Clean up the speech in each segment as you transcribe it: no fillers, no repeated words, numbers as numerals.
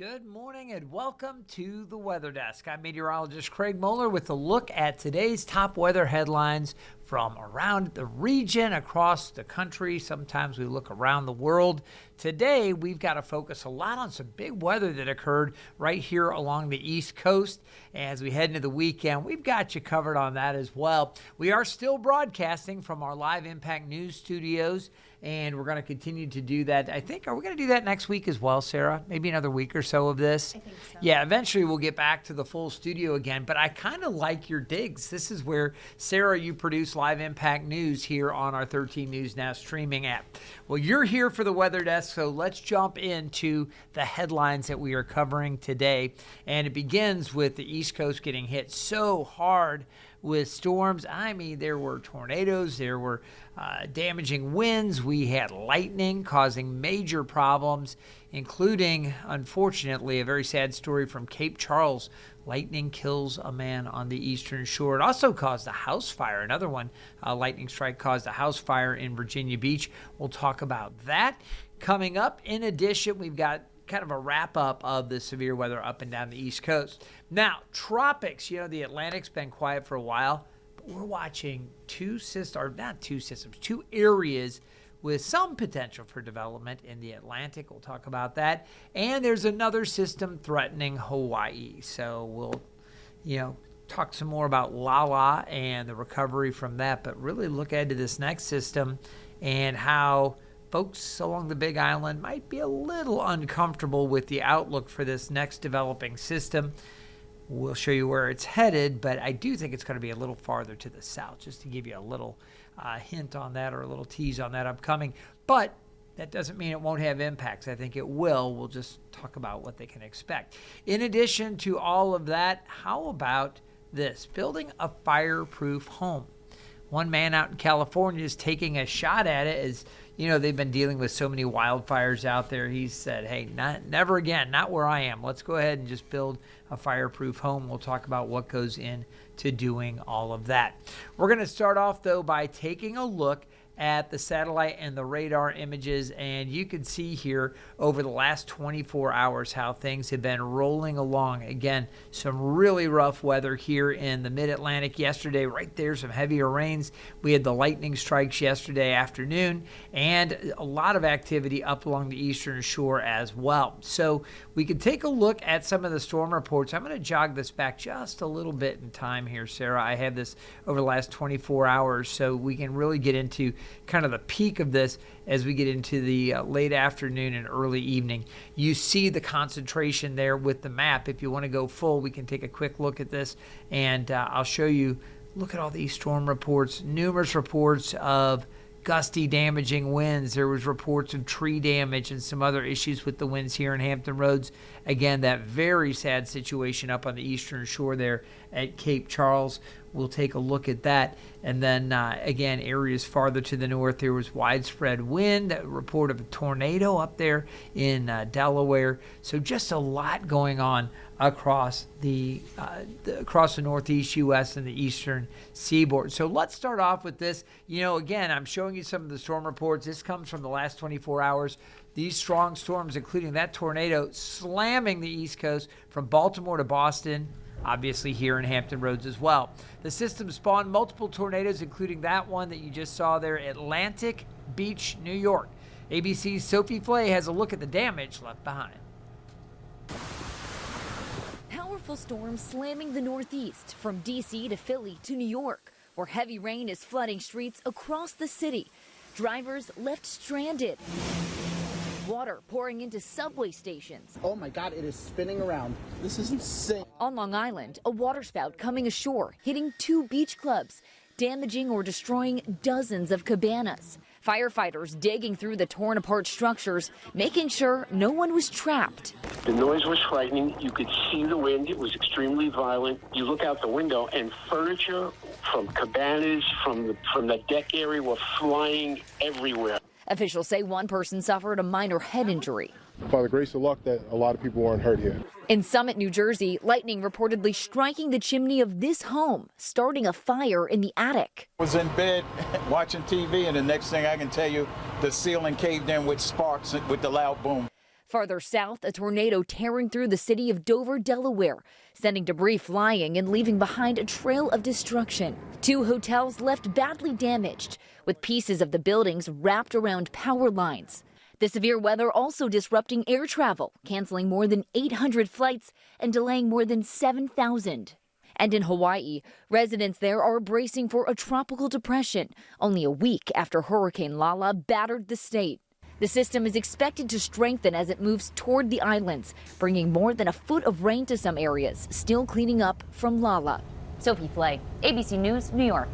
Good morning and welcome to the Weather Desk. I'm Meteorologist Craig Moeller with a look at today's top weather headlines from around the region, across the country. Sometimes we look around the world. Today, we've got to focus a lot on some big weather that occurred right here along the East Coast. As we head into the weekend, we've got you covered on that as well. We are still broadcasting from our live Impact News studios, and we're going to continue to do that. I think, are we going to do that next week as well, Sarah? Maybe another week or so of this? I think so. Yeah, eventually we'll get back to the full studio again, but I kind of like your digs. This is where, Sarah, you produce Live Impact News here on our 13 News Now streaming app. Well, you're here for the Weather Desk, so let's jump into the headlines that we are covering today. And it begins with the East Coast getting hit so hard with storms. I mean, there were tornadoes, there were damaging winds. We had lightning causing major problems, including, unfortunately, a very sad story from Cape Charles. Lightning kills a man on the eastern shore. It also caused a house fire. Another one, a lightning strike caused a house fire in Virginia Beach. We'll talk about that coming up. In addition, we've got kind of a wrap-up of the severe weather up and down the East Coast. Now, tropics, the Atlantic's been quiet for a while, but we're watching two areas with some potential for development in the Atlantic. We'll talk about that. And there's another system threatening Hawaii. So we'll, talk some more about Lala and the recovery from that, but really look ahead to this next system and how folks along the Big Island might be a little uncomfortable with the outlook for this next developing system. We'll show you where it's headed, but I do think it's going to be a little farther to the south, just to give you a little hint on that or a little tease on that upcoming. But that doesn't mean it won't have impacts. I think it will. We'll just talk about what they can expect. In addition to all of that, how about this? Building a fireproof home. One man out in California is taking a shot at it as, they've been dealing with so many wildfires out there. He said, hey, never again, not where I am. Let's go ahead and just build a fireproof home. We'll talk about what goes into doing all of that. We're going to start off, though, by taking a look at the satellite and the radar images, and you can see here over the last 24 hours how things have been rolling along. Again, some really rough weather here in the mid-Atlantic yesterday. Right there, some heavier rains. We had the lightning strikes yesterday afternoon, and a lot of activity up along the eastern shore as well. So we can take a look at some of the storm reports. I'm going to jog this back just a little bit in time here, Sarah. I have this over the last 24 hours, so we can really get into kind of the peak of this as we get into the late afternoon and early evening. You see the concentration there with the map. If you want to go full, we can take a quick look at this, and I'll show you. Look at all these storm reports, numerous reports of gusty, damaging winds. There was reports of tree damage and some other issues with the winds here in Hampton Roads. Again, that very sad situation up on the eastern shore there at Cape Charles. We'll take a look at that. And then, again, areas farther to the north, there was widespread wind, a report of a tornado up there in Delaware. So just a lot going on across the northeast U.S. and the eastern seaboard. So let's start off with this. Again, I'm showing you some of the storm reports. This comes from the last 24 hours. These strong storms, including that tornado, slamming the East Coast from Baltimore to Boston, obviously here in Hampton Roads as well. The system spawned multiple tornadoes, including that one that you just saw there, Atlantic Beach, New York. ABC's Sophie Flay has a look at the damage left behind. Powerful storms slamming the Northeast, from D.C. to Philly to New York, where heavy rain is flooding streets across the city. Drivers left stranded. Water pouring into subway stations. Oh my God, it is spinning around. This is insane. On Long Island, a waterspout coming ashore, hitting 2 beach clubs, damaging or destroying dozens of cabanas. Firefighters digging through the torn apart structures, making sure no one was trapped. The noise was frightening. You could see the wind. It was extremely violent. You look out the window and furniture from cabanas, from the deck area were flying everywhere. Officials say one person suffered a minor head injury. By the grace of luck that a lot of people weren't hurt here. In Summit, New Jersey, lightning reportedly striking the chimney of this home, starting a fire in the attic. I was in bed watching TV, and the next thing I can tell you, the ceiling caved in with sparks with the loud boom. Farther south, a tornado tearing through the city of Dover, Delaware, sending debris flying and leaving behind a trail of destruction. 2 hotels left badly damaged, with pieces of the buildings wrapped around power lines. The severe weather also disrupting air travel, canceling more than 800 flights and delaying more than 7,000. And in Hawaii, residents there are bracing for a tropical depression, only a week after Hurricane Lala battered the state. The system is expected to strengthen as it moves toward the islands, bringing more than a foot of rain to some areas, still cleaning up from Lala. Sophie Flay, ABC News, New York.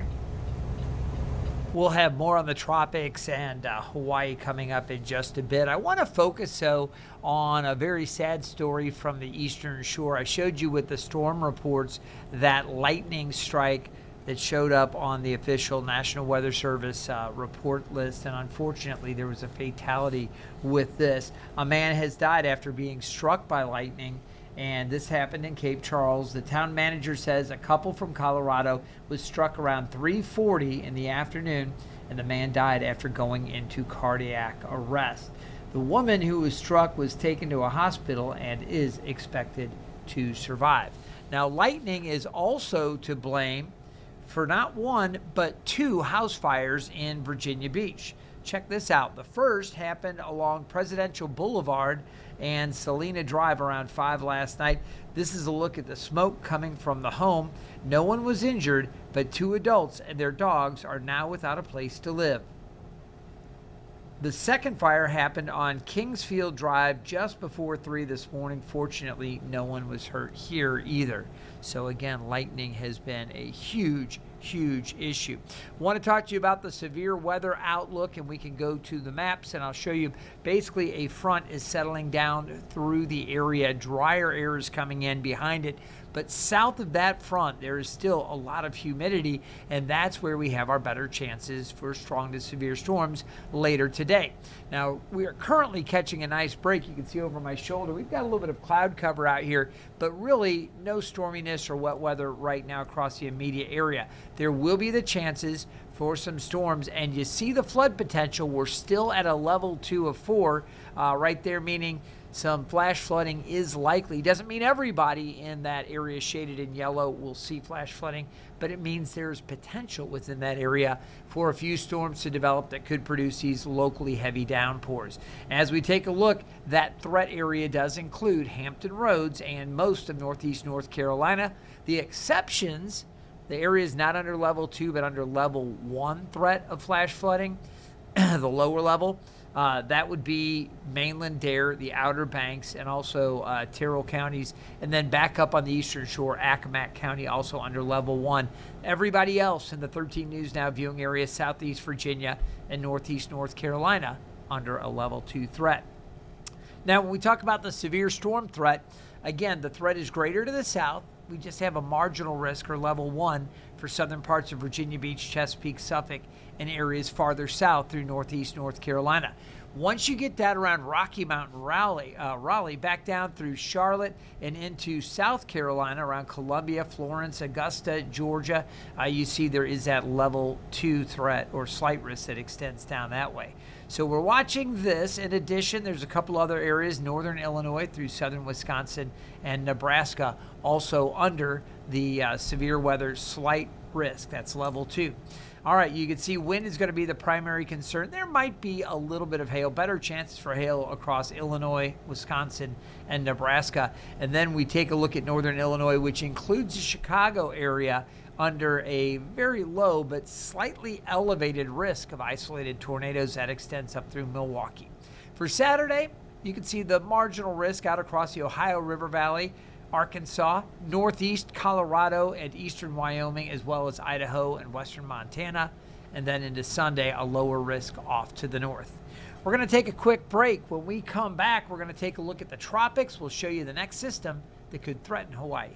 We'll have more on the tropics and Hawaii coming up in just a bit. I want to focus, though, on a very sad story from the Eastern Shore. I showed you with the storm reports that lightning strike that showed up on the official National Weather Service report list, and unfortunately there was a fatality with this. A man has died after being struck by lightning, and this happened in Cape Charles. The town manager says a couple from Colorado was struck around 3:40 in the afternoon, and the man died after going into cardiac arrest. The woman who was struck was taken to a hospital and is expected to survive. Now, lightning is also to blame for not one, but 2 house fires in Virginia Beach. Check this out. The first happened along Presidential Boulevard and Salina Drive around 5 last night. This is a look at the smoke coming from the home. No one was injured, but 2 adults and their dogs are now without a place to live. The second fire happened on Kingsfield Drive just before 3 this morning. Fortunately, no one was hurt here either. So again, lightning has been a huge issue. I want to talk to you about the severe weather outlook, and we can go to the maps and I'll show you. Basically, a front is settling down through the area. Drier air is coming in behind it. But south of that front, there is still a lot of humidity, and that's where we have our better chances for strong to severe storms later today. Now, we are currently catching a nice break. You can see over my shoulder, we've got a little bit of cloud cover out here, but really no storminess or wet weather right now across the immediate area. There will be the chances for some storms, and you see the flood potential. We're still at a level 2 of 4 right there, meaning some flash flooding is likely. Doesn't mean everybody in that area shaded in yellow will see flash flooding, but it means there's potential within that area for a few storms to develop that could produce these locally heavy downpours. As we take a look, that threat area does include Hampton Roads and most of northeast North Carolina. The exceptions, the area is not under level 2, but under level 1 threat of flash flooding, the lower level. That would be mainland Dare, the Outer Banks, and also Terrell counties. And then back up on the Eastern Shore, Accomack County, also under level 1. Everybody else in the 13 News Now viewing area, Southeast Virginia and Northeast North Carolina, under a level 2 threat. Now, when we talk about the severe storm threat, again, the threat is greater to the south. We just have a marginal risk, or level 1, for southern parts of Virginia Beach, Chesapeake, Suffolk, and areas farther south through northeast North Carolina. Once you get that around Rocky Mountain, Raleigh, back down through Charlotte and into South Carolina, around Columbia, Florence, Augusta, Georgia, you see there is that level 2 threat or slight risk that extends down that way. So we're watching this. In addition, there's a couple other areas, northern Illinois through southern Wisconsin and Nebraska, also under the severe weather slight risk. That's level 2. All right, you can see wind is going to be the primary concern. There might be a little bit of hail, better chances for hail across Illinois, Wisconsin, and Nebraska. And then we take a look at northern Illinois, which includes the Chicago area, under a very low but slightly elevated risk of isolated tornadoes that extends up through Milwaukee. For Saturday, you can see the marginal risk out across the Ohio River Valley, Arkansas, northeast Colorado, and eastern Wyoming, as well as Idaho and western Montana. And then into Sunday, a lower risk off to the north. We're going to take a quick break. When we come back, we're going to take a look at the tropics. We'll show you the next system that could threaten Hawaii.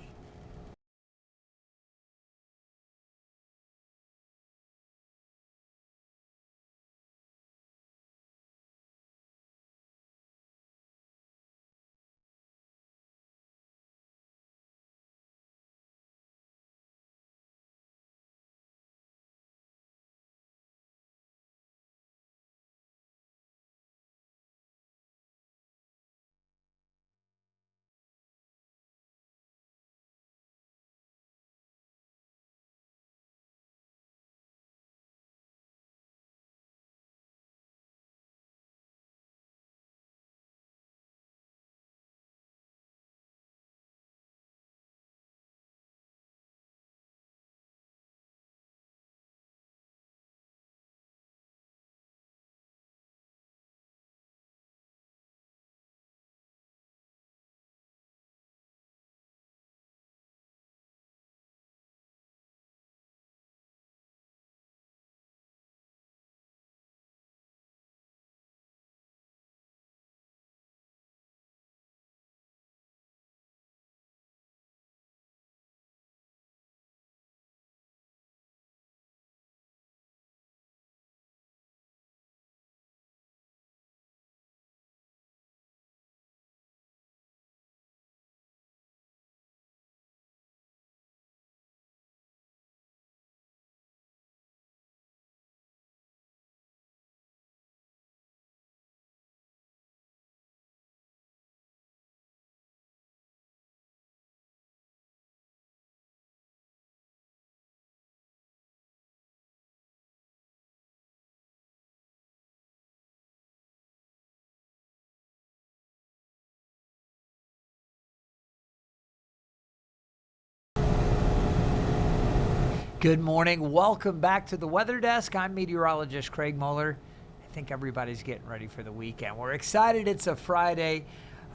Good morning. Welcome back to the Weather Desk. I'm meteorologist Craig Moeller. I think everybody's getting ready for the weekend. We're excited it's a Friday.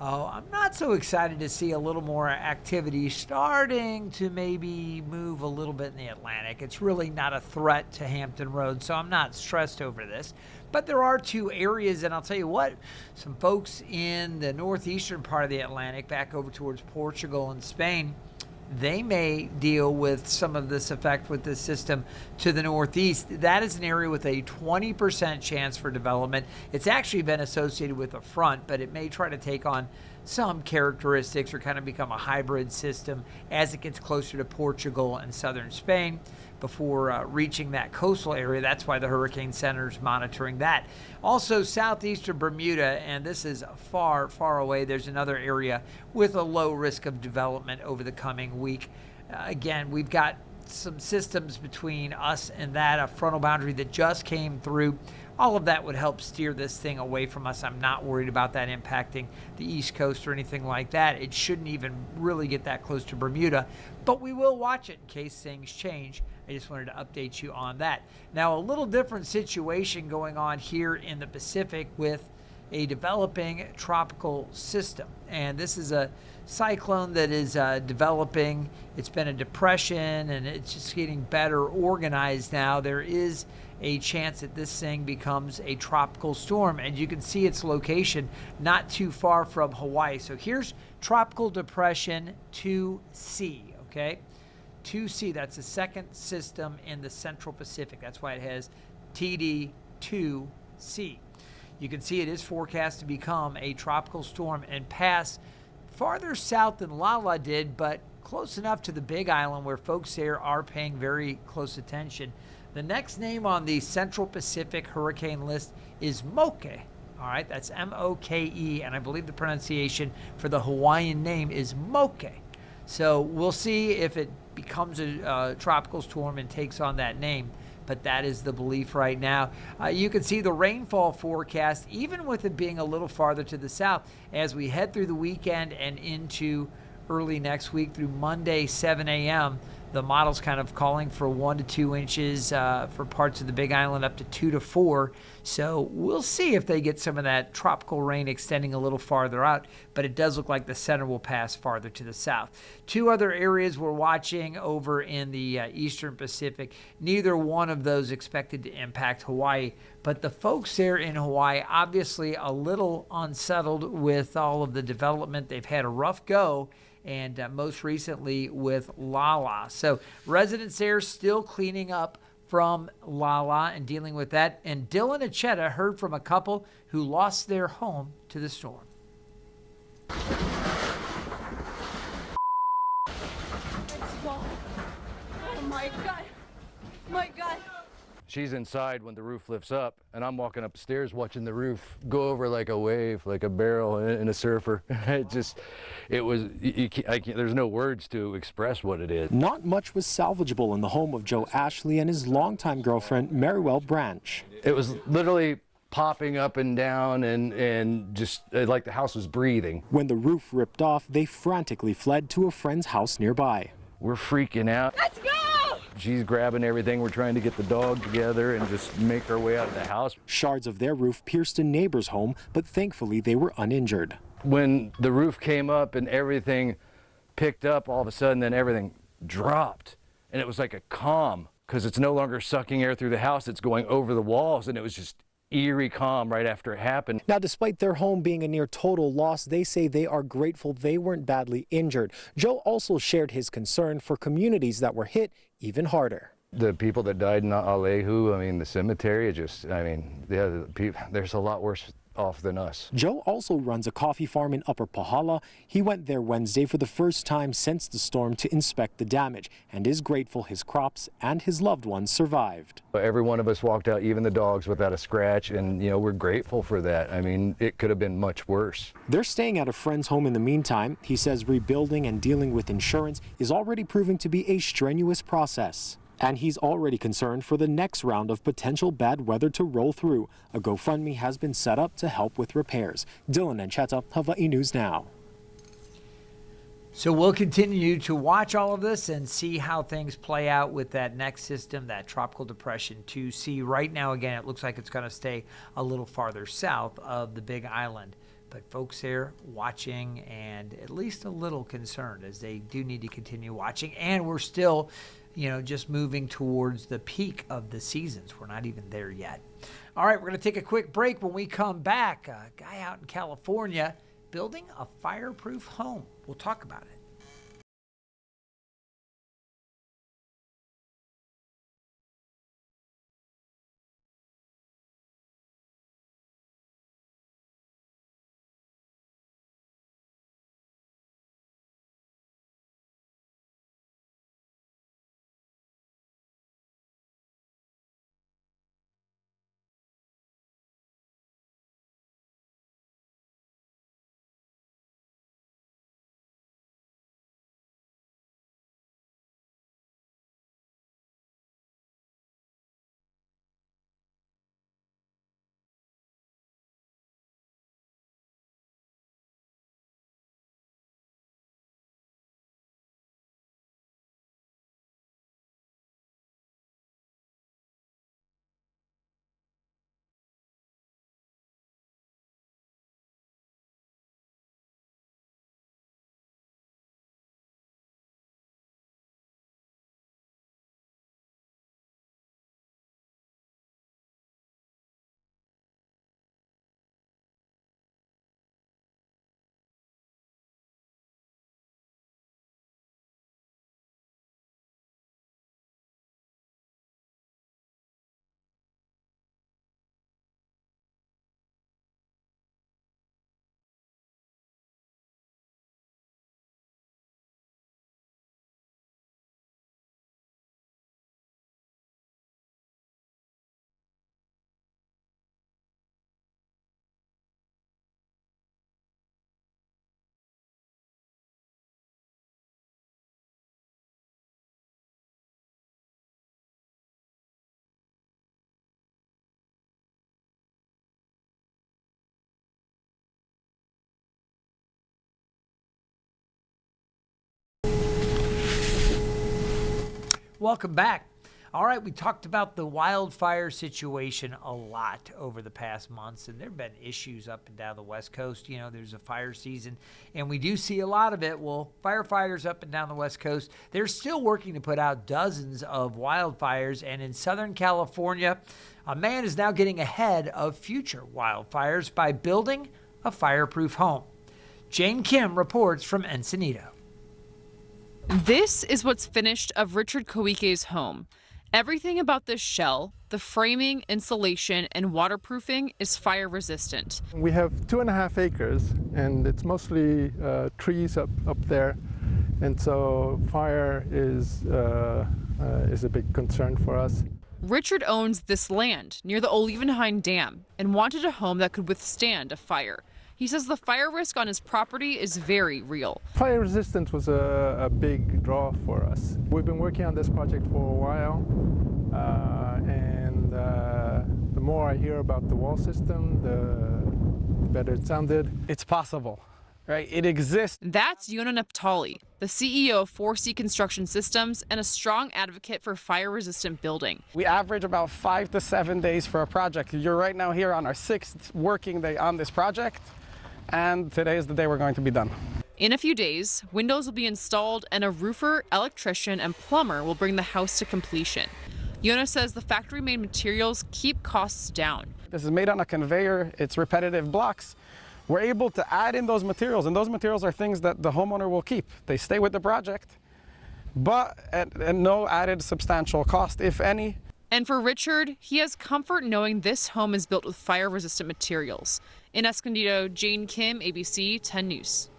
I'm not so excited to see a little more activity starting to maybe move a little bit in the Atlantic. It's really not a threat to Hampton Roads, so I'm not stressed over this. But there are two areas, and I'll tell you what, some folks in the northeastern part of the Atlantic, back over towards Portugal and Spain, they may deal with some of this effect with this system to the northeast. That is an area with a 20% chance for development. It's actually been associated with a front, but it may try to take on some characteristics or kind of become a hybrid system as it gets closer to Portugal and southern Spain before reaching that coastal area. That's why the Hurricane Center is monitoring that. Also, southeastern Bermuda, and this is far, far away. There's another area with a low risk of development over the coming week. Again, we've got some systems between us and that, a frontal boundary that just came through. All of that would help steer this thing away from us. I'm not worried about that impacting the East Coast or anything like that. It shouldn't even really get that close to Bermuda, but we will watch it in case things change. I just wanted to update you on that. Now, a little different situation going on here in the Pacific with a developing tropical system. And this is a cyclone that is developing. It's been a depression, and it's just getting better organized now. There is a chance that this thing becomes a tropical storm, and you can see its location not too far from Hawaii. So here's Tropical Depression 2C, okay? 2C, that's the second system in the Central Pacific. That's why it has TD2C. You can see it is forecast to become a tropical storm and pass farther south than Lala did, but close enough to the Big Island where folks there are paying very close attention. The next name on the Central Pacific hurricane list is Moke. All right, that's M-O-K-E, and I believe the pronunciation for the Hawaiian name is Moke. So we'll see if it becomes a tropical storm and takes on that name, but that is the belief right now. You can see the rainfall forecast, even with it being a little farther to the south, as we head through the weekend and into early next week through Monday, 7 a.m., the model's kind of calling for 1 to 2 inches for parts of the Big Island, up to 2 to 4. So we'll see if they get some of that tropical rain extending a little farther out, but it does look like the center will pass farther to the south. Two other areas we're watching over in the eastern Pacific. Neither one of those expected to impact Hawaii, but the folks there in Hawaii obviously a little unsettled with all of the development. They've had a rough go, and most recently with Lala. So residents there still cleaning up from Lala and dealing with that. And Dylan Acheta heard from a couple who lost their home to the storm. Oh my God. My God. She's inside when the roof lifts up, and I'm walking upstairs watching the roof go over like a wave, like a barrel in a surfer. There's no words to express what it is. Not much was salvageable in the home of Joe Ashley and his longtime girlfriend, Marywell Branch. It was literally popping up and down and just like the house was breathing. When the roof ripped off, they frantically fled to a friend's house nearby. We're freaking out. Let's go! She's grabbing everything. We're trying to get the dog together and just make our way out of the house. Shards of their roof pierced a neighbor's home, but thankfully they were uninjured. When the roof came up and everything picked up, all of a sudden then everything dropped. And it was like a calm, because it's no longer sucking air through the house, it's going over the walls, and it was just eerie calm right after it happened. Now, despite their home being a near total loss, they say they are grateful they weren't badly injured. Joe also shared his concern for communities that were hit even harder. The people that died in Alehu, I mean, the cemetery, there's a lot worse off than us. Joe also runs a coffee farm in Upper Pahala. He went there Wednesday for the first time since the storm to inspect the damage and is grateful his crops and his loved ones survived. Every one of us walked out, even the dogs, without a scratch, and we're grateful for that. I mean, it could have been much worse. They're staying at a friend's home in the meantime. He says rebuilding and dealing with insurance is already proving to be a strenuous process. And he's already concerned for the next round of potential bad weather to roll through. A GoFundMe has been set up to help with repairs. Dylan Acheta, Hawaii News Now. So we'll continue to watch all of this and see how things play out with that next system, that tropical depression 2C. Right now, again, it looks like it's going to stay a little farther south of the Big Island. But folks there watching and at least a little concerned, as they do need to continue watching. And we're still, just moving towards the peak of the seasons. We're not even there yet. All right, we're going to take a quick break. When we come back, a guy out in California building a fireproof home. We'll talk about it. Welcome back. All right, we talked about the wildfire situation a lot over the past months, and there have been issues up and down the West Coast. There's a fire season, and we do see a lot of it. Well, firefighters up and down the West Coast, they're still working to put out dozens of wildfires, and in Southern California, a man is now getting ahead of future wildfires by building a fireproof home. Jane Kim reports from Encinitas. This is what's finished of Richard Koike's home. Everything about this shell, the framing, insulation, and waterproofing is fire resistant. We have 2.5 acres, and it's mostly trees up there, and so fire is a big concern for us. Richard owns this land near the Olivenhain Dam and wanted a home that could withstand a fire. He says the fire risk on his property is very real. Fire resistance was a big draw for us. We've been working on this project for a while, and the more I hear about the wall system, the better it sounded. It's possible, right? It exists. That's Yona Naphtali, the CEO of 4C Construction Systems and a strong advocate for fire-resistant building. We average about 5 to 7 days for a project. You're right now here on our 6th working day on this project. And today is the day we're going to be done. In a few days, windows will be installed and a roofer, electrician, and plumber will bring the house to completion. Yona says the factory-made materials keep costs down. This is made on a conveyor. It's repetitive blocks. We're able to add in those materials, and those materials are things that the homeowner will keep. They stay with the project, but at no added substantial cost, if any. And for Richard, he has comfort knowing this home is built with fire-resistant materials. In Escondido, Jane Kim, ABC 10 News.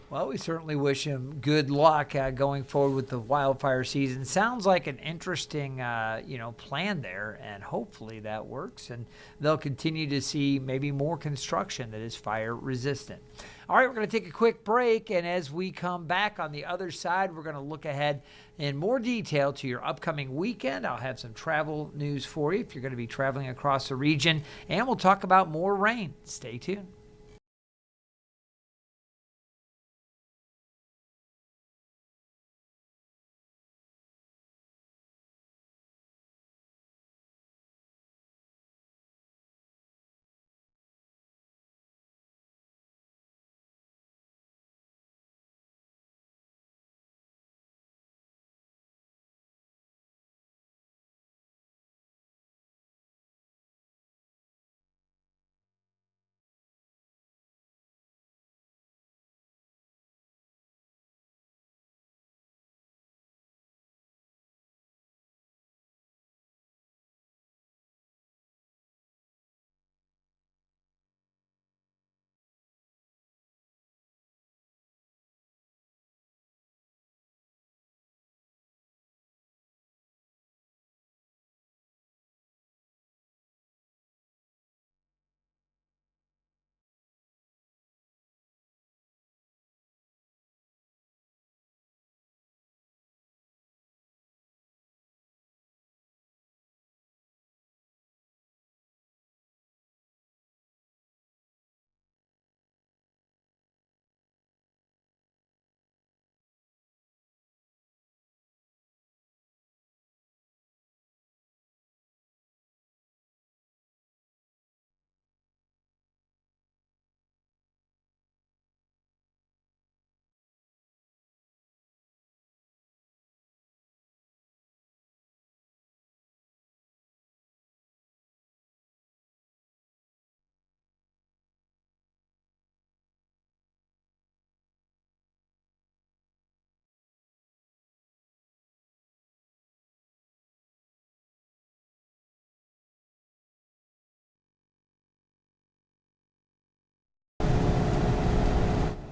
Well, we certainly wish him good luck going forward with the wildfire season. Sounds like an interesting, plan there, and hopefully that works, and they'll continue to see maybe more construction that is fire resistant. All right, we're going to take a quick break, and as we come back on the other side, we're going to look ahead in more detail to your upcoming weekend. I'll have some travel news for you if you're going to be traveling across the region, and we'll talk about more rain. Stay tuned.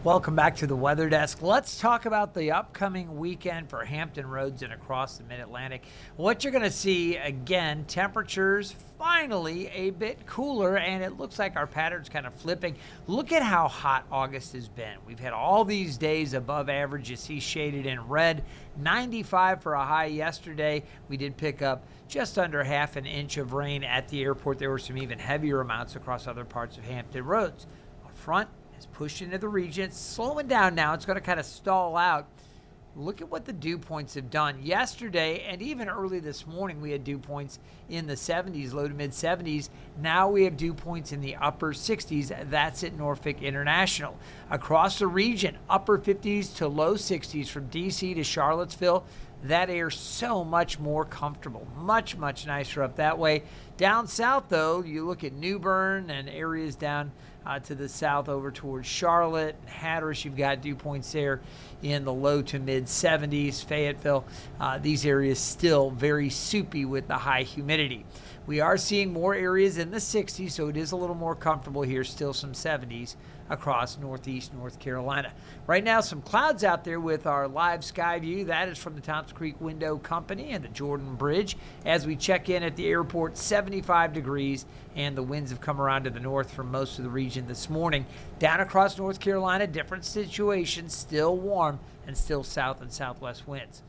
Welcome back to the Weather Desk. Let's talk about the upcoming weekend for Hampton Roads and across the Mid-Atlantic. What you're going to see, again, temperatures finally a bit cooler, and it looks like our pattern's kind of flipping. Look at how hot August has been. We've had all these days above average. You see shaded in red, 95 for a high yesterday. We did pick up just under half an inch of rain at the airport. There were some even heavier amounts across other parts of Hampton Roads. A front has pushed into the region. It's slowing down now. It's going to kind of stall out. Look at what the dew points have done. Yesterday and even early this morning, we had dew points in the 70s, low to mid 70s. Now we have dew points in the upper 60s. That's at Norfolk International. Across the region, upper 50s to low 60s from D.C. to Charlottesville. That air so much more comfortable, much, much nicer up that way. Down south, though, you look at New Bern and areas down to the south over towards Charlotte and Hatteras. You've got dew points there in the low to mid 70s. Fayetteville, these areas still very soupy with the high humidity. We are seeing more areas in the 60s, so it is a little more comfortable here. Still some 70s across northeast North Carolina. Right now, some clouds out there with our live sky view. That is from the Thompson Creek Window Company and the Jordan Bridge. As we check in at the airport, 75 degrees, and the winds have come around to the north from most of the region this morning. Down across North Carolina, different situation, still warm and still south and southwest winds.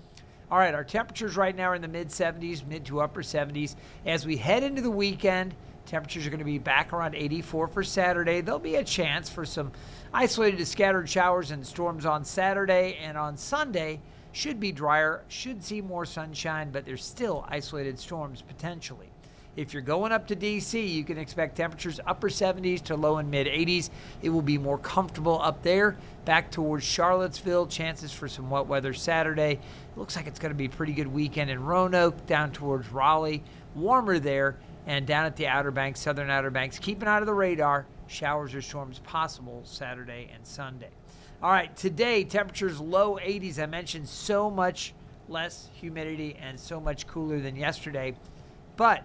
All right, our temperatures right now are in the mid 70s, mid to upper 70s. As we head into the weekend, temperatures are going to be back around 84 for Saturday. There'll be a chance for some isolated to scattered showers and storms on Saturday, and on Sunday should be drier, should see more sunshine, but there's still isolated storms potentially. If you're going up to D.C., you can expect temperatures upper 70s to low and mid 80s. It will be more comfortable up there. Back towards Charlottesville, chances for some wet weather Saturday. It looks like it's going to be a pretty good weekend in Roanoke, down towards Raleigh. Warmer there, and down at the Outer Banks, southern Outer Banks. Keep an eye on the radar. Showers or storms possible Saturday and Sunday. All right, today, temperatures low 80s. I mentioned so much less humidity and so much cooler than yesterday. But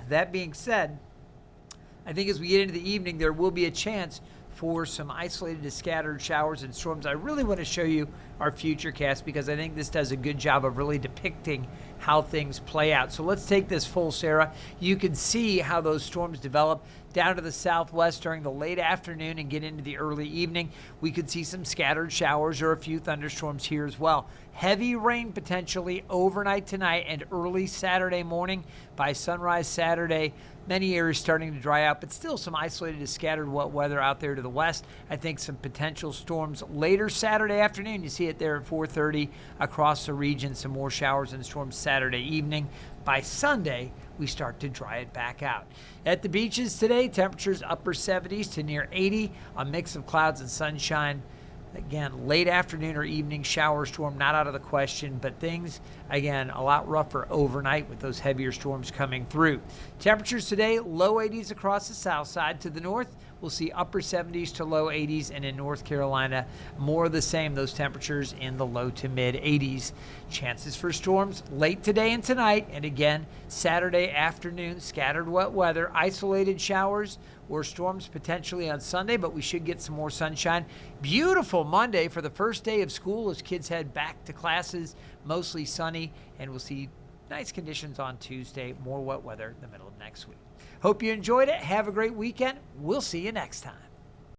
that being said, I think as we get into the evening, there will be a chance for some isolated to scattered showers and storms. I really want to show you our futurecast because I think this does a good job of really depicting how things play out. So let's take this full, Sarah. You can see how those storms develop down to the southwest during the late afternoon and get into the early evening. We could see some scattered showers or a few thunderstorms here as well. Heavy rain potentially overnight tonight and early Saturday morning. By sunrise Saturday, many areas starting to dry out, but still some isolated to scattered wet weather out there to the west. I think some potential storms later Saturday afternoon. You see it there at 4:30 across the region. Some more showers and storms Saturday evening. By Sunday, we start to dry it back out. At the beaches today, temperatures upper 70s to near 80, a mix of clouds and sunshine. Again, late afternoon or evening shower storm, not out of the question, but things, again, a lot rougher overnight with those heavier storms coming through. Temperatures today, low 80s across the south side. To the north, we'll see upper 70s to low 80s, and in North Carolina, more of the same, those temperatures in the low to mid 80s. Chances for storms late today and tonight, and again, Saturday afternoon, scattered wet weather, isolated showers or storms potentially on Sunday, but we should get some more sunshine. Beautiful Monday for the first day of school as kids head back to classes, mostly sunny, and we'll see nice conditions on Tuesday, more wet weather in the middle of next week. Hope you enjoyed it. Have a great weekend. We'll see you next time.